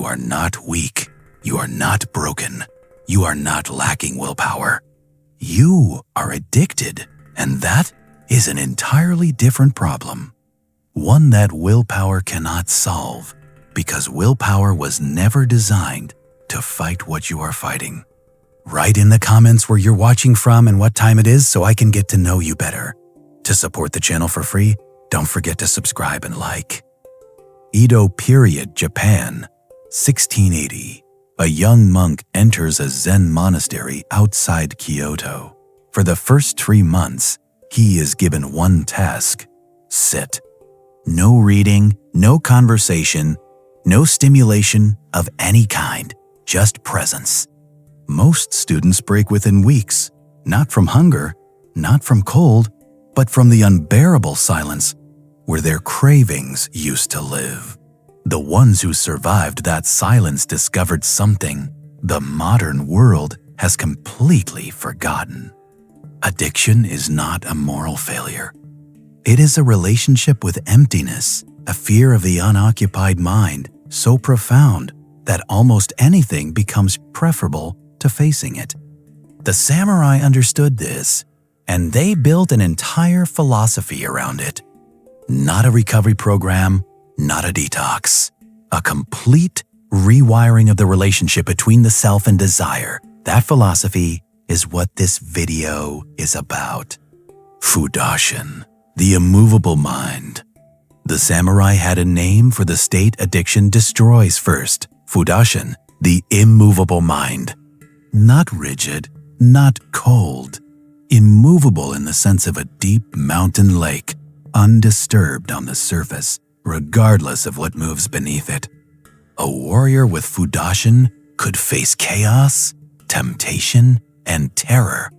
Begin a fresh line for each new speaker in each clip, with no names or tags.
are not weak. You are not broken. You are not lacking willpower. You are addicted, and that is an entirely different problem. One that willpower cannot solve, because willpower was never designed to fight what you are fighting. Write in the comments where you're watching from and what time it is so I can get to know you better. To support the channel for free, don't forget to subscribe and like. Edo period, Japan, 1680. A young monk enters a Zen monastery outside Kyoto. For the first 3 months, he is given one task: sit. No reading, no conversation, no stimulation of any kind, just presence. Most students break within weeks, not from hunger, not from cold, but from the unbearable silence where their cravings used to live. The ones who survived that silence discovered something the modern world has completely forgotten. Addiction is not a moral failure. It is a relationship with emptiness, a fear of the unoccupied mind so profound that almost anything becomes preferable to facing it. The samurai understood this, and they built an entire philosophy around it. Not a recovery program, not a detox. A complete rewiring of the relationship between the self and desire. That philosophy is what this video is about. Fudoshin, the immovable mind. The samurai had a name for the state addiction destroys first. Fudoshin, the immovable mind. Not rigid, not cold. Immovable in the sense of a deep mountain lake, undisturbed on the surface, regardless of what moves beneath it. A warrior with Fudoshin could face chaos, temptation, and terror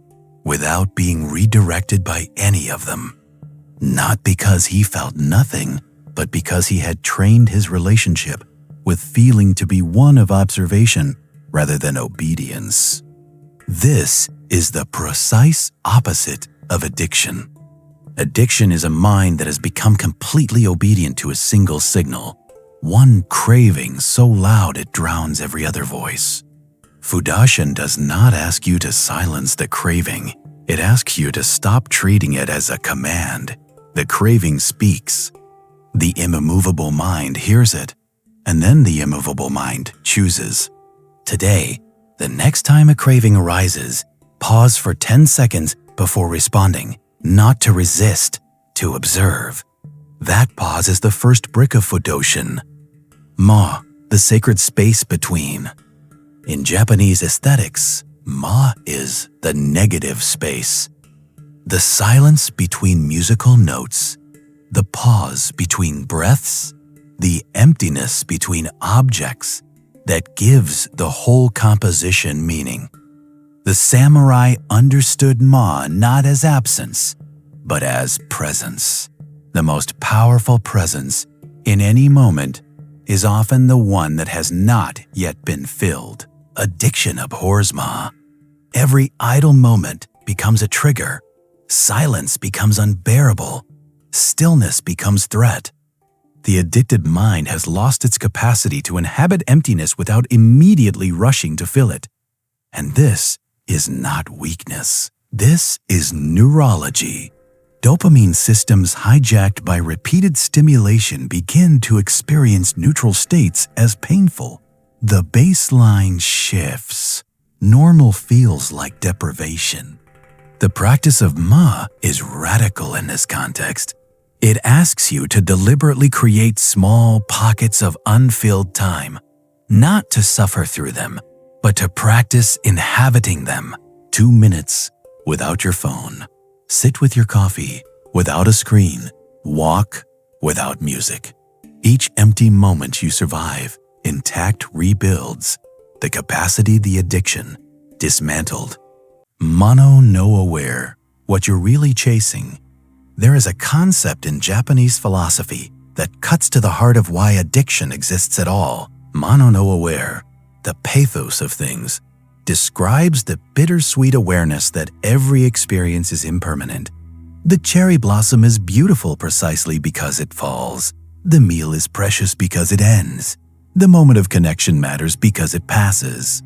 without being redirected by any of them. Not because he felt nothing, but because he had trained his relationship with feeling to be one of observation rather than obedience. This is the precise opposite of addiction. Addiction is a mind that has become completely obedient to a single signal, one craving so loud it drowns every other voice. Fudoshin does not ask you to silence the craving. It asks you to stop treating it as a command. The craving speaks. The immovable mind hears it, and then the immovable mind chooses. Today, the next time a craving arises, pause for 10 seconds before responding. Not to resist, to observe. That pause is the first brick of Fudoshin. Ma, the sacred space between. In Japanese aesthetics, ma is the negative space. The silence between musical notes, the pause between breaths, the emptiness between objects that gives the whole composition meaning. The samurai understood ma not as absence, but as presence. The most powerful presence in any moment is often the one that has not yet been filled. Addiction abhors ma. Every idle moment becomes a trigger. Silence becomes unbearable. Stillness becomes threat. The addicted mind has lost its capacity to inhabit emptiness without immediately rushing to fill it. And this is not weakness. This is neurology. Dopamine systems hijacked by repeated stimulation begin to experience neutral states as painful. The baseline shifts. Normal feels like deprivation. The practice of ma is radical in this context. It asks you to deliberately create small pockets of unfilled time, not to suffer through them, but to practice inhabiting them. 2 minutes without your phone. Sit with your coffee without a screen. Walk without music. Each empty moment you survive, intact rebuilds the capacity the addiction dismantled. Mono no aware, what you're really chasing. There is a concept in Japanese philosophy that cuts to the heart of why addiction exists at all. Mono no aware, the pathos of things, describes the bittersweet awareness that every experience is impermanent. The cherry blossom is beautiful precisely because it falls. The meal is precious because it ends. The moment of connection matters because it passes.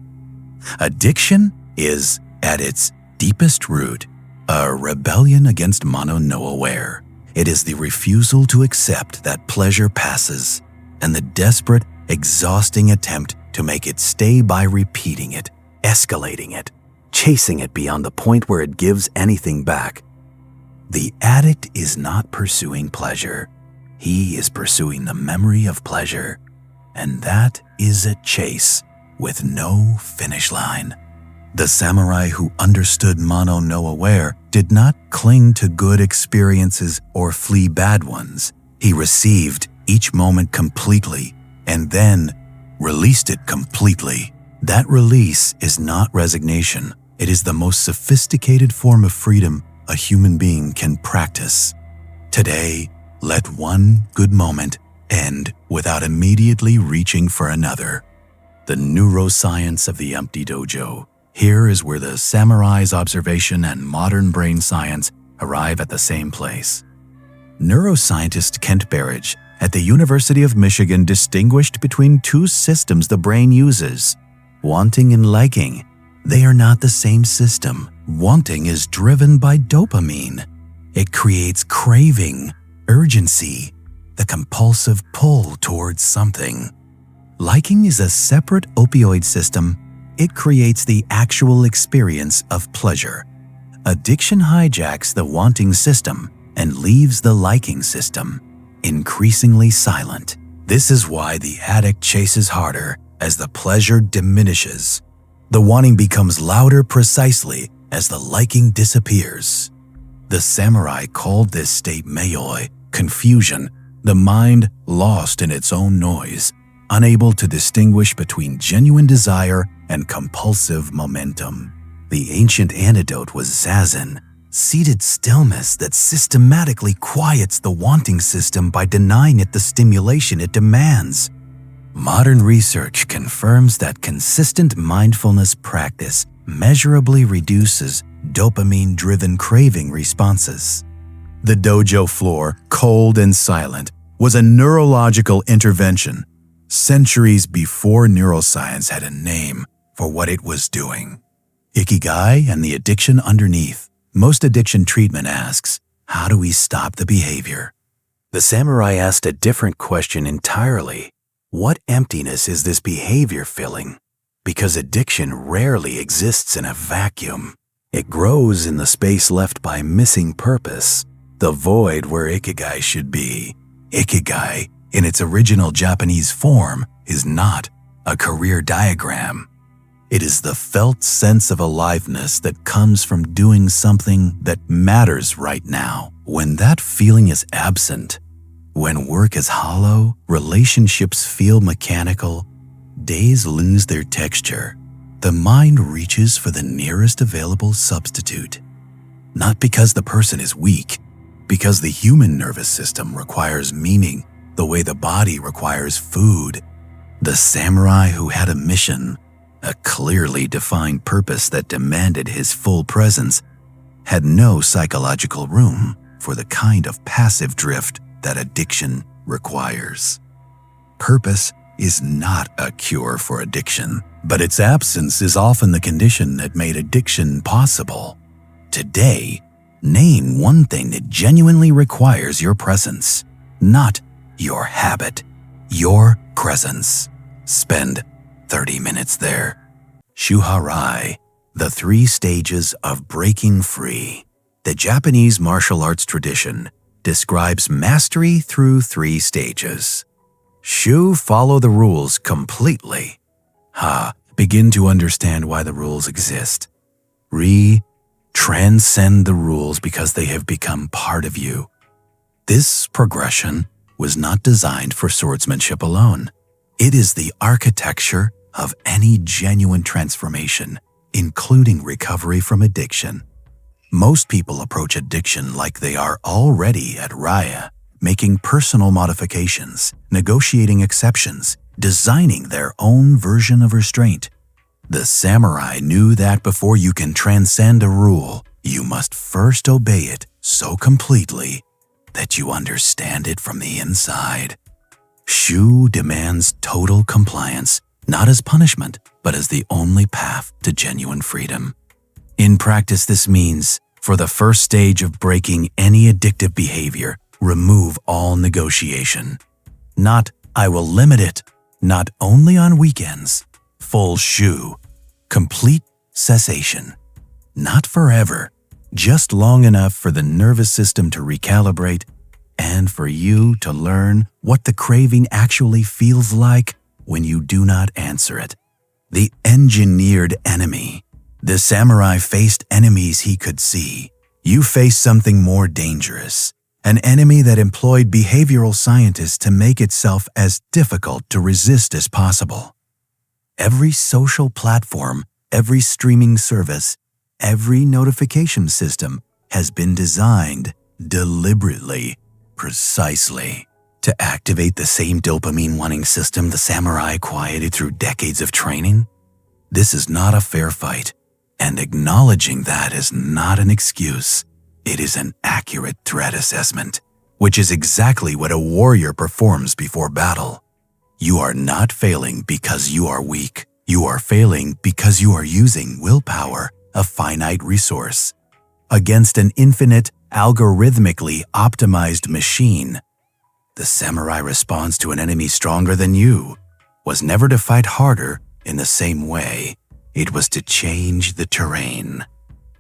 Addiction is, at its deepest root, a rebellion against mono-no-aware. It is the refusal to accept that pleasure passes, and the desperate, exhausting attempt to make it stay by repeating it, escalating it, chasing it beyond the point where it gives anything back. The addict is not pursuing pleasure. He is pursuing the memory of pleasure, and that is a chase with no finish line. The samurai who understood mono-no-aware did not cling to good experiences or flee bad ones. He received each moment completely and then released it completely. That release is not resignation. It is the most sophisticated form of freedom a human being can practice. Today, let one good moment end without immediately reaching for another. The neuroscience of the empty dojo. Here is where the samurai's observation and modern brain science arrive at the same place. Neuroscientist Kent Berridge at the University of Michigan distinguished between two systems the brain uses, wanting and liking. They are not the same system. Wanting is driven by dopamine. It creates craving, urgency, the compulsive pull towards something. Liking is a separate opioid system. It creates the actual experience of pleasure. Addiction hijacks the wanting system and leaves the liking system increasingly silent. This is why the addict chases harder as the pleasure diminishes. The wanting becomes louder precisely as the liking disappears. The samurai called this state meioi, confusion, the mind lost in its own noise, unable to distinguish between genuine desire and compulsive momentum. The ancient antidote was zazen, seated stillness that systematically quiets the wanting system by denying it the stimulation it demands. Modern research confirms that consistent mindfulness practice measurably reduces dopamine-driven craving responses. The dojo floor, cold and silent, was a neurological intervention centuries before neuroscience had a name for what it was doing. Ikigai and the addiction underneath. Most addiction treatment asks, how do we stop the behavior? The samurai asked a different question entirely. What emptiness is this behavior filling? Because addiction rarely exists in a vacuum. It grows in the space left by missing purpose, the void where Ikigai should be. Ikigai, in its original Japanese form, is not a career diagram. It is the felt sense of aliveness that comes from doing something that matters right now. When that feeling is absent, when work is hollow, relationships feel mechanical, days lose their texture, the mind reaches for the nearest available substitute. Not because the person is weak, because the human nervous system requires meaning the way the body requires food. The samurai who had a mission, a clearly defined purpose that demanded his full presence, had no psychological room for the kind of passive drift that addiction requires. Purpose is not a cure for addiction, but its absence is often the condition that made addiction possible. Today, name one thing that genuinely requires your presence, not your habit, your presence. Spend 30 minutes there. Shuharai, the 3 stages of breaking free. The Japanese martial arts tradition describes mastery through 3 stages. Shu, follow the rules completely. Ha, begin to understand why the rules exist. Ri, transcend the rules because they have become part of you. This progression was not designed for swordsmanship alone. It is the architecture of any genuine transformation, including recovery from addiction. Most people approach addiction like they are already at Raya, making personal modifications, negotiating exceptions, designing their own version of restraint. The samurai knew that before you can transcend a rule, you must first obey it so completely that you understand it from the inside. Shu demands total compliance, not as punishment, but as the only path to genuine freedom. In practice, this means, for the first stage of breaking any addictive behavior, remove all negotiation. Not, I will limit it, not only on weekends. Full Shu. Complete cessation. Not forever, just long enough for the nervous system to recalibrate and for you to learn what the craving actually feels like when you do not answer it. The engineered enemy. The samurai faced enemies he could see. You face something more dangerous, an enemy that employed behavioral scientists to make itself as difficult to resist as possible. Every social platform, every streaming service, every notification system has been designed deliberately, precisely, to activate the same dopamine-wanting system the samurai quieted through decades of training. This is not a fair fight, and acknowledging that is not an excuse. It is an accurate threat assessment, which is exactly what a warrior performs before battle. You are not failing because you are weak. You are failing because you are using willpower, a finite resource, against an infinite, algorithmically optimized machine. The samurai response to an enemy stronger than you was never to fight harder in the same way. It was to change the terrain.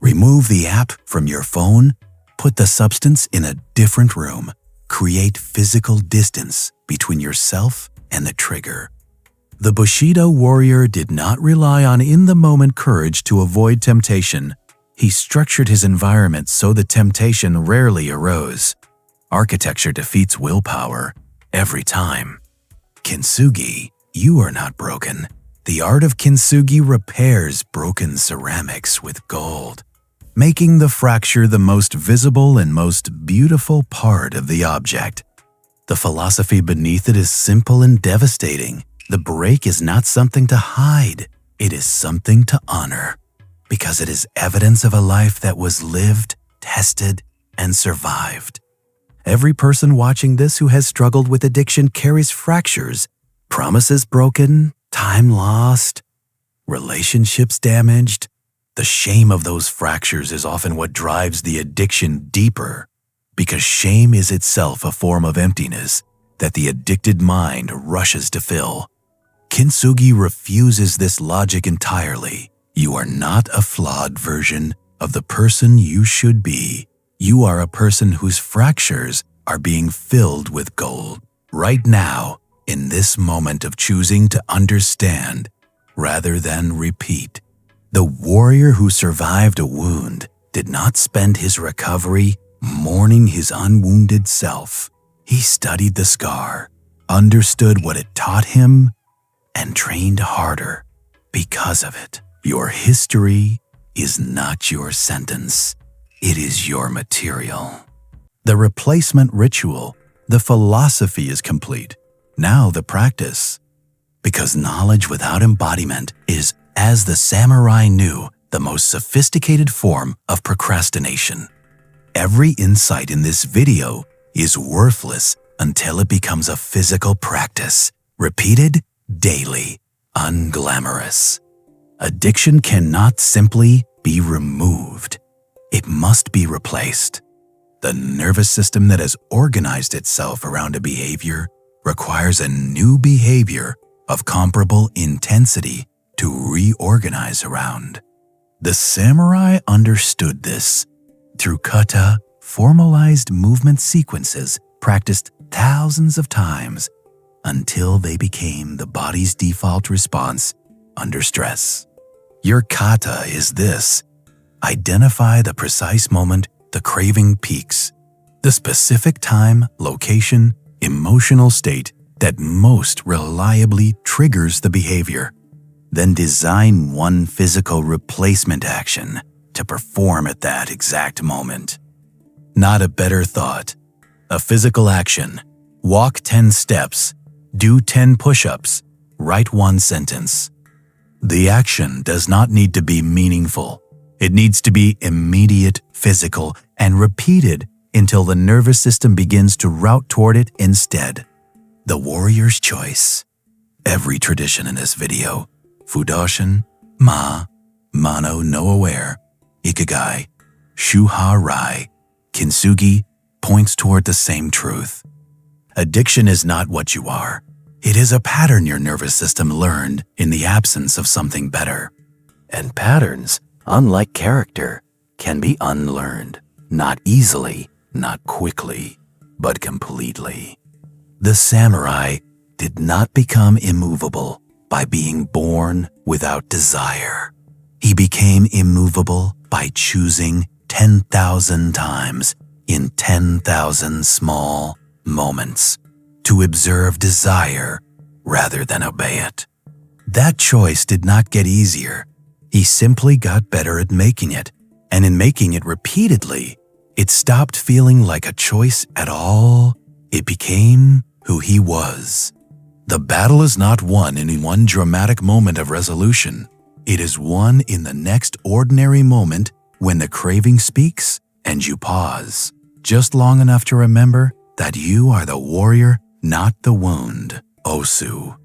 Remove the app from your phone, put the substance in a different room, create physical distance between yourself and the trigger. The Bushido warrior did not rely on in-the-moment courage to avoid temptation. He structured his environment so the temptation rarely arose. Architecture defeats willpower every time. Kintsugi, you are not broken. The art of Kintsugi repairs broken ceramics with gold, making the fracture the most visible and most beautiful part of the object. The philosophy beneath it is simple and devastating. The break is not something to hide. It is something to honor, because it is evidence of a life that was lived, tested, and survived. Every person watching this who has struggled with addiction carries fractures, promises broken, time lost, relationships damaged. The shame of those fractures is often what drives the addiction deeper, because shame is itself a form of emptiness that the addicted mind rushes to fill. Kintsugi refuses this logic entirely. You are not a flawed version of the person you should be. You are a person whose fractures are being filled with gold. Right now, in this moment of choosing to understand rather than repeat. The warrior who survived a wound did not spend his recovery mourning his unwounded self. He studied the scar, understood what it taught him, and trained harder because of it. Your history is not your sentence. It is your material. The replacement ritual, the philosophy is complete. Now the practice. Because knowledge without embodiment is, as the samurai knew, the most sophisticated form of procrastination. Every insight in this video is worthless until it becomes a physical practice, repeated daily, unglamorous. Addiction cannot simply be removed. It must be replaced. The nervous system that has organized itself around a behavior requires a new behavior of comparable intensity to reorganize around. The samurai understood this. Through kata, formalized movement sequences practiced thousands of times until they became the body's default response under stress. Your kata is this. Identify the precise moment the craving peaks, the specific time, location, emotional state that most reliably triggers the behavior. Then design one physical replacement action to perform at that exact moment. Not a better thought. A physical action. Walk 10 steps. Do 10 push-ups. Write 1 sentence. The action does not need to be meaningful. It needs to be immediate, physical, and repeated until the nervous system begins to route toward it instead. The warrior's choice. Every tradition in this video, Fudoshin, Mano no aware, Ikigai, Shuha Rai, Kintsugi, points toward the same truth. Addiction is not what you are. It is a pattern your nervous system learned in the absence of something better. And patterns, unlike character, can be unlearned, not easily, not quickly, but completely. The samurai did not become immovable by being born without desire. He became immovable by choosing 10,000 times in 10,000 small moments to observe desire rather than obey it. That choice did not get easier. He simply got better at making it, and in making it repeatedly, it stopped feeling like a choice at all. It became who he was. The battle is not won in one dramatic moment of resolution. It is won in the next ordinary moment when the craving speaks and you pause, just long enough to remember that you are the warrior, not the wound. Osu.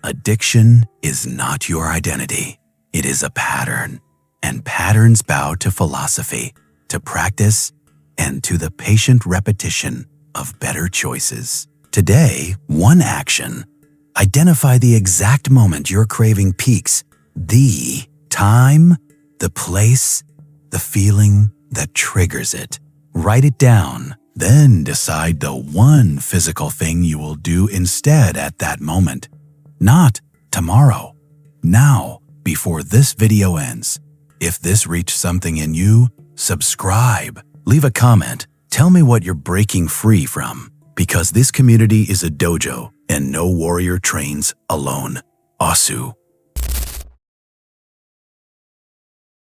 Addiction is not your identity. It is a pattern, and patterns bow to philosophy, to practice, and to the patient repetition of better choices. Today, one action. Identify the exact moment your craving peaks, the time, the place, the feeling that triggers it. Write it down, then decide the one physical thing you will do instead at that moment. Not tomorrow, now, before this video ends. If this reached something in you, subscribe, leave a comment, tell me what you're breaking free from, because this community is a dojo and no warrior trains alone. Asu.